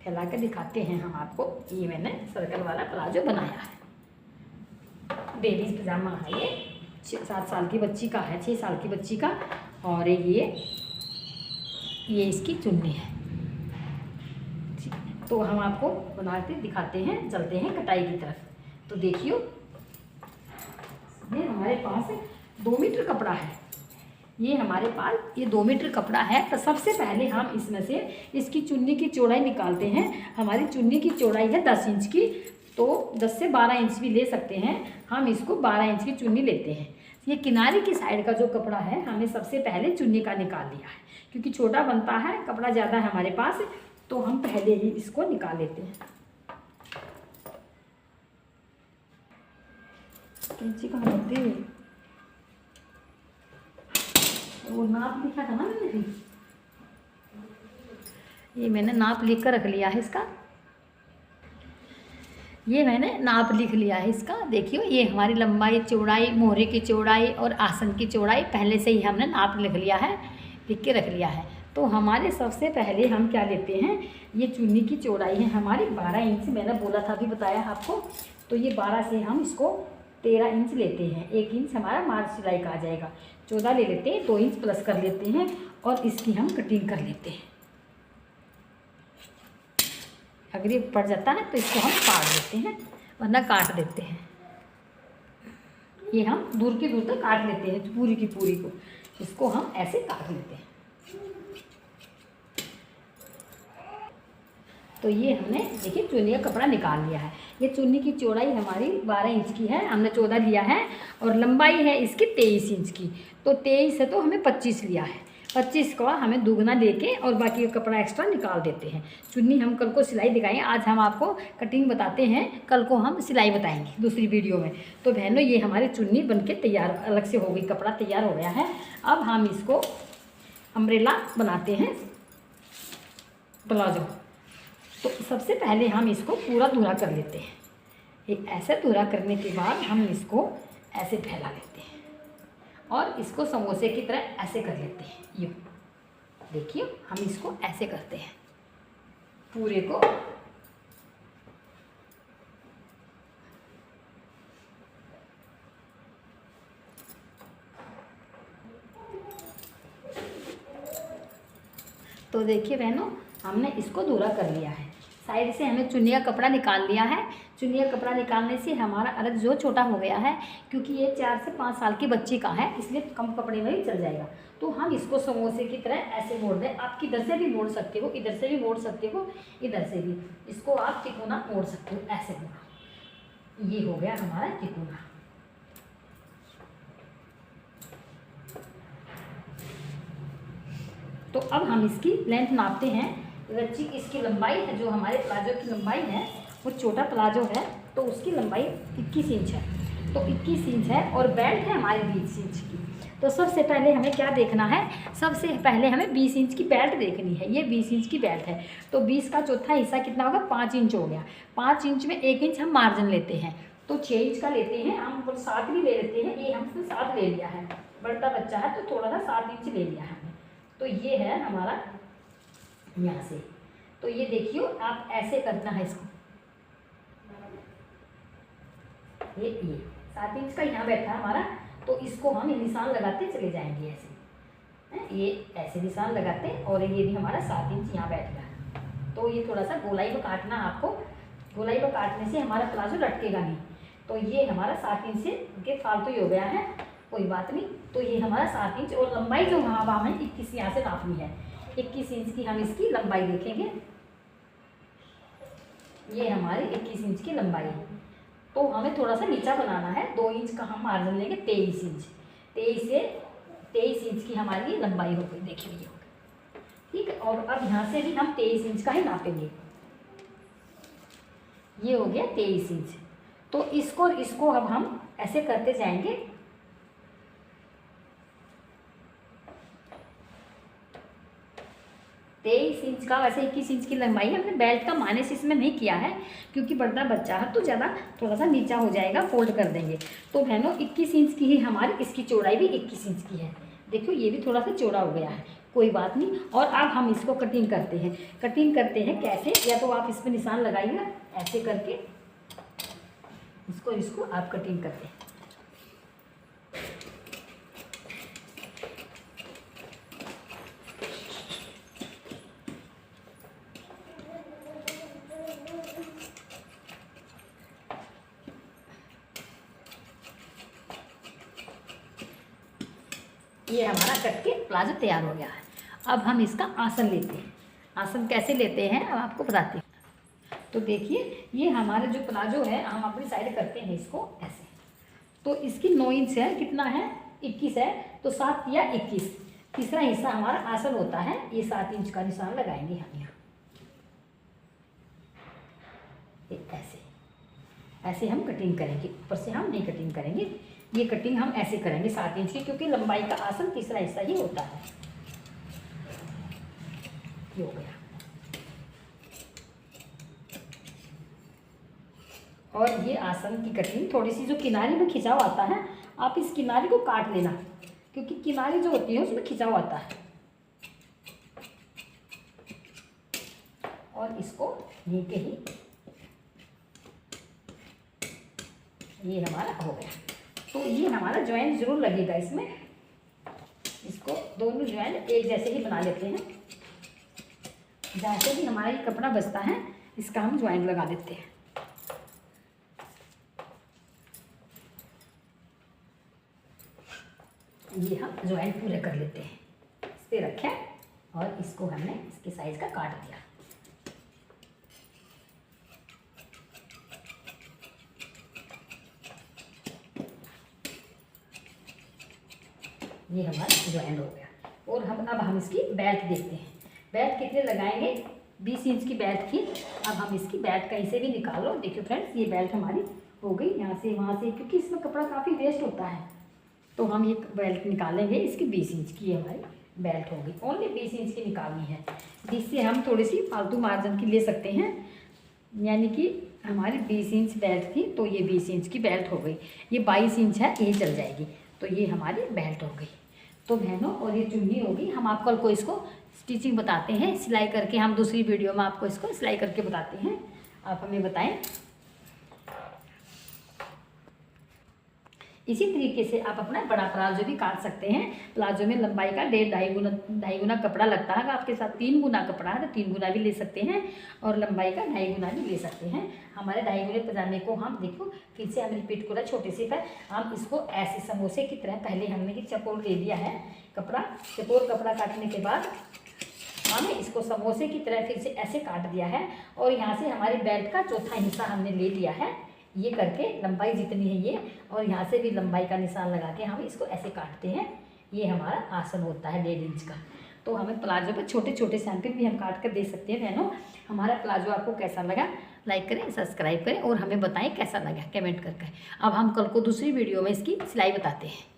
फैला कर दिखाते हैं हम आपको। ये मैंने सर्कल वाला प्लाजो बनाया है, बेबीज पजामा है ये। 7 साल की बच्ची का है, 6 साल की बच्ची का। और ये इसकी चुन्नी है। तो हम आपको बनाते दिखाते हैं, चलते हैं कटाई की तरफ। तो देखियो, ये हमारे पास 2 मीटर कपड़ा है। ये हमारे पास ये 2 मीटर कपड़ा है। तो सबसे पहले हम इसमें से इसकी चुन्नी की चौड़ाई निकालते हैं। हमारी चुन्नी की चौड़ाई है 10 इंच की, तो 10 से 12 इंच भी ले सकते हैं। हम इसको 12 इंच की चुन्नी लेते हैं। ये किनारे की साइड का जो कपड़ा है, हमें सबसे पहले चुन्नी का निकाल लिया है, क्योंकि छोटा बनता है, कपड़ा ज़्यादा है हमारे पास, तो हम पहले ही इसको निकाल लेते हैं। कैंची कहाँ होती है? वो नाप लिखा था ना मैंने, ये मैंने नाप लिख कर रख लिया है इसका। ये मैंने नाप लिख लिया है इसका। देखियो, ये हमारी लंबाई, चौड़ाई, मोहरे की चौड़ाई और आसन की चौड़ाई पहले से ही हमने नाप लिख लिया है, लिख के रख लिया है। तो हमारे सबसे पहले हम क्या लेते हैं, ये चुन्नी की चौड़ाई है हमारी 12 इंच, मैंने बोला था, अभी बताया आपको। तो ये 12 से हम इसको 13 इंच लेते हैं। 1 इंच हमारा मार्च सिलाई का आ जाएगा। 14 ले लेते हैं, 2 इंच प्लस कर लेते हैं और इसकी हम कटिंग कर लेते हैं। अगर ये पड़ जाता है तो इसको हम काट देते हैं, वरना काट देते हैं। ये हम दूर की दूर तक काट लेते हैं, पूरी की पूरी को। इसको हम ऐसे काट लेते हैं। तो ये हमने देखिए चुन्नी का कपड़ा निकाल लिया है। ये चुन्नी की चौड़ाई हमारी 12 इंच की है, हमने 14 लिया है, और लंबाई है इसकी 23 इंच की। तो 23 है तो हमें 25 लिया है। 25 का हमें दुगना लेके और बाकी का कपड़ा एक्स्ट्रा निकाल देते हैं। चुन्नी हम कल को सिलाई दिखाएंगे, आज हम आपको कटिंग बताते हैं, कल को हम सिलाई बताएंगे दूसरी वीडियो में। तो बहनों, ये हमारी चुन्नी बनके तैयार अलग से हो गई, कपड़ा तैयार हो गया है। अब हम इसको अम्ब्रेला बनाते हैं, प्लाजो। तो सबसे पहले हम इसको पूरा धुरा कर लेते हैं। ये ऐसे धुरा करने के बाद हम इसको ऐसे फैला लेते हैं और इसको समोसे की तरह ऐसे कर लेते हैं। यूँ देखिए, हम इसको ऐसे करते हैं पूरे को। तो देखिए बहनों, हमने इसको धुरा कर लिया है। साइड से हमें चुन्नी का कपड़ा निकाल लिया है। चुन्नी का कपड़ा निकालने से हमारा अलग जो छोटा हो गया है, क्योंकि ये 4 से 5 साल की बच्ची का है, इसलिए कम कपड़े में ही चल जाएगा। तो हम इसको समोसे की तरह ऐसे मोड़ दें। आप किधर से भी मोड़ सकते हो, इधर से भी मोड़ सकते हो, इधर से भी। इसको आप तिकोना मोड़ सकते हो, ऐसे मोड़ा। ये हो गया हमारा तिकोना। तो अब हम इसकी लेंथ नापते हैं। रच्ची इसकी लंबाई है, जो हमारे प्लाजो की लंबाई है, वो छोटा प्लाजो है, तो उसकी लंबाई 21 इंच है। तो 21 इंच है और बेल्ट है हमारी 20 इंच की। तो सबसे पहले हमें क्या देखना है, सबसे पहले हमें 20 इंच की बेल्ट देखनी है। ये 20 इंच की बेल्ट है, तो 20 का चौथा हिस्सा कितना होगा, 5 इंच हो गया। 5 इंच में 1 इंच हम मार्जिन लेते हैं, तो 6 इंच का लेते हैं हम। 7 भी ले लेते हैं, ये हमसे 7 ले लिया है। बढ़ता बच्चा है तो थोड़ा सा 7 इंच ले लिया है। तो ये है हमारा यहाँ से। तो ये देखियो, आप ऐसे करना है इसको। ये 7 इंच का यहाँ बैठा हमारा, तो इसको हम निशान लगाते चले जाएंगे ऐसे। ये ऐसे निशान लगाते, और ये भी हमारा 7 इंच यहाँ बैठ गया। तो ये थोड़ा सा गोलाई में काटना आपको। गोलाई में काटने से हमारा प्लाजो लटकेगा नहीं। तो ये हमारा 7 इंच से के फालतू ही हो गया है, कोई बात नहीं। तो ये हमारा 7 इंच, और लंबाई जो वहाँ हमें 21 यहाँ से नापनी है। 21 इंच की हम इसकी लंबाई देखेंगे। ये हमारी 21 इंच की लंबाई है। तो हमें थोड़ा सा नीचा बनाना है। 2 इंच का हम मार्जिन लेंगे, 23 इंच। 23 इंच की हमारी लंबाई हो गई। देखिए ये हो गई, ठीक है। और अब यहाँ से भी हम 23 इंच का ही नापेंगे। ये हो गया 23 इंच। तो इसको अब हम ऐसे करते जाएंगे। तेईस इंच का, वैसे 21 इंच की लंबाई है। हमने बेल्ट का माइनस इसमें नहीं किया है, क्योंकि बढ़ता बच्चा है तो ज़्यादा थोड़ा सा नीचा हो जाएगा, फोल्ड कर देंगे। तो बहनों, 21 इंच की ही हमारी इसकी चौड़ाई भी 21 इंच की है। देखो ये भी थोड़ा सा चौड़ा हो गया है। कोई बात नहीं। और अब हम इसको कटिंग करते हैं। कटिंग करते हैं कैसे, या तो आप इस पर निशान लगाइएगा ऐसे करके, इसको आप कटिंग करते हैं। ये हमारा कट के प्लाजो तैयार हो गया है। अब हम इसका आसन लेते हैं। आसन कैसे लेते हैं अब आपको बताते हैं। तो देखिए ये हमारा जो प्लाजो है हम अपनी साइड करते हैं इसको ऐसे। तो इसकी 9 इंच है, कितना है 21 है, तो 7 या 21 तीसरा हिस्सा हमारा आसन होता है। ये 7 इंच का निशान लगाएंगे हम यहाँ ऐसे। ऐसे हम कटिंग करेंगे, ऊपर से हम नहीं कटिंग करेंगे, ये कटिंग हम ऐसे करेंगे 7 इंच की, क्योंकि लंबाई का आसन तीसरा हिस्सा ही होता है। ये हो गया। और ये आसन की कटिंग थोड़ी सी जो किनारे में खिंचाव आता है, आप इस किनारे को काट लेना, क्योंकि किनारे जो होती है उसमें खिंचाव आता है। और इसको ये के ही ये हमारा हो गया। तो ये हमारा ज्वाइंट जरूर लगेगा इसमें। इसको दोनों ज्वाइंट एक जैसे ही बना लेते हैं। जहाँ से भी हमारा ये कपड़ा बचता है इसका हम ज्वाइंट लगा देते हैं। ये हम ज्वाइंट पूरे कर लेते हैं। इस पर रखें और इसको हमने इसके साइज का काट दिया। ये हमारा ज्वाइंट हो गया। और अब हम इसकी बेल्ट देखते हैं। बेल्ट कितने लगाएंगे, 20 इंच की बेल्ट थी। अब हम इसकी बेल्ट कहीं से भी निकाल लो। देखिए फ्रेंड्स ये बेल्ट हमारी हो गई यहाँ से वहाँ से, क्योंकि इसमें कपड़ा काफ़ी वेस्ट होता है। तो हम ये बेल्ट निकालेंगे, इसकी 20 इंच की हमारी बेल्ट होगी। ओनली 20 इंच की निकालनी है, जिससे हम थोड़ी सी फालतू मार्जिन की ले सकते हैं। यानी कि हमारी 20 इंच बेल्ट थी तो ये 20 इंच की बेल्ट हो गई। ये 22 इंच है, ये चल जाएगी। तो ये हमारी बेल्ट हो गई। तो बहनों और ये चुन्नी होगी। हम आप कल को इसको स्टिचिंग बताते हैं, सिलाई करके। हम दूसरी वीडियो में आपको इसको सिलाई करके बताते हैं। आप हमें बताएं। इसी तरीके से आप अपना बड़ा प्लाजो भी काट सकते हैं। प्लाजो में लंबाई का 1.5 गुना कपड़ा लगता है। अगर आपके साथ 3 गुना कपड़ा है तो 3 गुना भी ले सकते हैं, और लंबाई का 2.5 गुना भी ले सकते हैं। हमारे 2.5 गुने पजामे को हम देखो फिर से हमने रिपीट करा छोटे से पर हम इसको ऐसे समोसे की तरह पहले हमने कि चकोर ले लिया है कपड़ा। चकोर कपड़ा काटने के बाद हमने इसको समोसे की तरह फिर से ऐसे काट दिया है। और यहाँ से हमारी बेल्ट का चौथा हिस्सा हमने ले लिया है। ये करके लंबाई जितनी है ये, और यहाँ से भी लंबाई का निशान लगा के हम इसको ऐसे काटते हैं। ये हमारा आसन होता है 1.5 इंच का। तो हमें प्लाजो पे छोटे छोटे सैंपल भी हम काट कर दे सकते हैं। बहनों हमारा प्लाजो आपको कैसा लगा, लाइक करें, सब्सक्राइब करें और हमें बताएं कैसा लगा कमेंट करके। अब हम कल को दूसरी वीडियो में इसकी सिलाई बताते हैं।